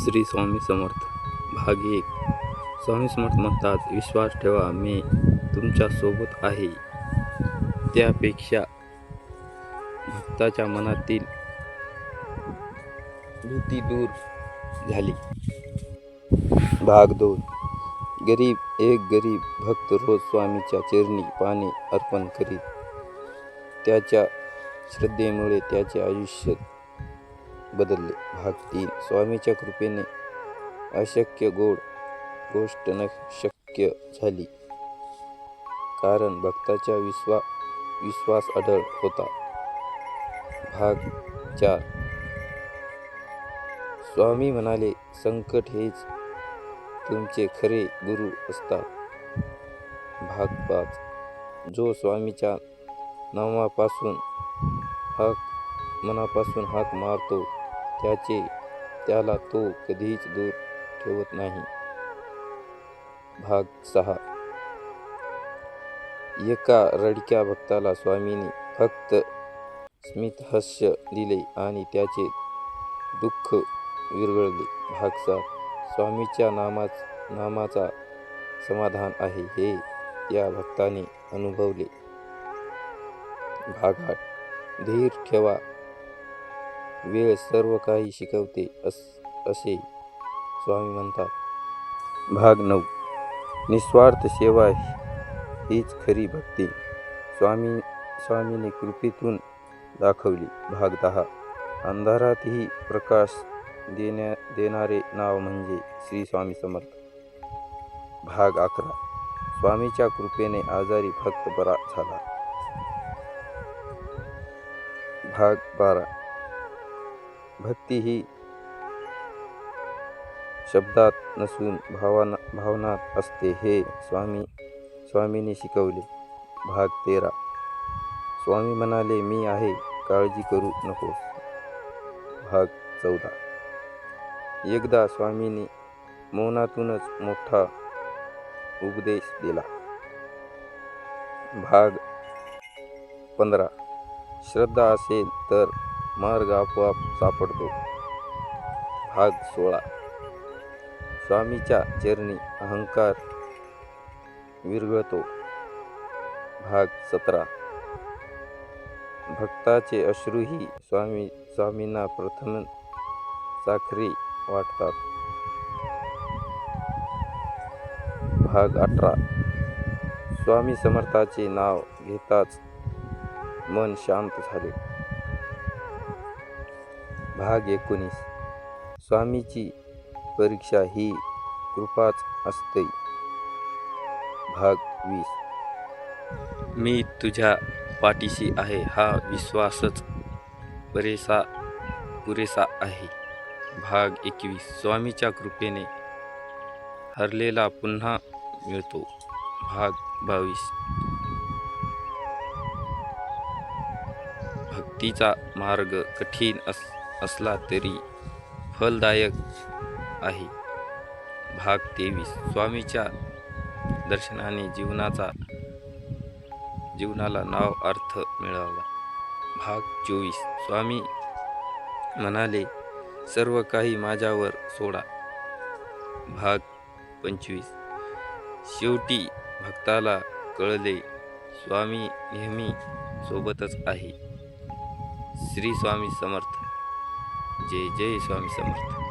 श्री स्वामी समर्थ भाग 1. स्वामी समर्थ म्हणतात, विश्वास ठेवा, मी तुमच्या सोबत आहे. त्यापेक्षा भक्ताच्या मनातील भीती दूर झाली. भाग 2. एक गरीब भक्त रोज स्वामीच्या चरणी पाणी अर्पण करीत. त्याच्या श्रद्धेमुळे त्याचे आयुष्य बदलले. भाग 3. स्वामीच्या कृपेने अशक्य गोष्ट न शक्य झाली, कारण भक्ताचा विश्वास अढळ होता. भाग 4. स्वामी म्हणाले, संकट हेच तुमचे खरे गुरु असतात. भाग 5. जो स्वामीच्या मनापासून हाक मारतो त्याला तो कधीच दूर ठेवत नाही. भाग 6. एका रडक्या भक्ताला स्वामींनी फक्त स्मितहास्य दिले आणि त्याचे दुःख विरघळले. भाग 7. स्वामीच्या नामाचा समाधान आहे हे त्या भक्ताने अनुभवले. भाग 8. धीर ठेवा, वेळ सर्व काही शिकवते असे स्वामी म्हणतात. भाग 9. निस्वार्थ सेवा हीच खरी भक्ती स्वामीने कृपेतून दाखवली. भाग 10. अंधारातही प्रकाश देणारे नाव म्हणजे श्री स्वामी समर्थ. भाग 11. स्वामीच्या कृपेने आजारी भक्त बरा झाला. भाग 12. भक्ती ही शब्दात नसून भावनात असते हे स्वामीने शिकवले. भाग 13. स्वामी म्हणाले, मी आहे, काळजी करू नकोस. भाग 14. एकदा स्वामींनी मौनातूनच मोठा उपदेश दिला. भाग 15. श्रद्धा असेल तर मार्ग आपोआप सापडतो. भाग 16. स्वामीच्या चरणी अहंकार विरघळतो. भाग 17. भक्ताचे अश्रूही स्वामींना प्रथम साखरी वाटतात. भाग 18. स्वामी समर्थाचे नाव घेताच मन शांत झाले. भाग 19. स्वामीची परीक्षा ही कृपाच असते. भाग 20. मी तुझ्या पाठीशी आहे हा विश्वासच पुरेसा आहे. भाग 21. स्वामीच्या कृपेने हरलेला पुन्हा मिळतो. भाग 22. भक्तीचा मार्ग कठीण असला तरी फलदायक आहे. भाग 23. स्वामीच्या दर्शनाने जीवनाला नाव अर्थ मिळाला. भाग 24. स्वामी म्हणाले, सर्व काही माझ्यावर सोडा. भाग 25. शेवटी भक्ताला कळले, स्वामी नेहमी सोबतच आहे. श्री स्वामी समर्थ. जय जय स्वामी समर्थ.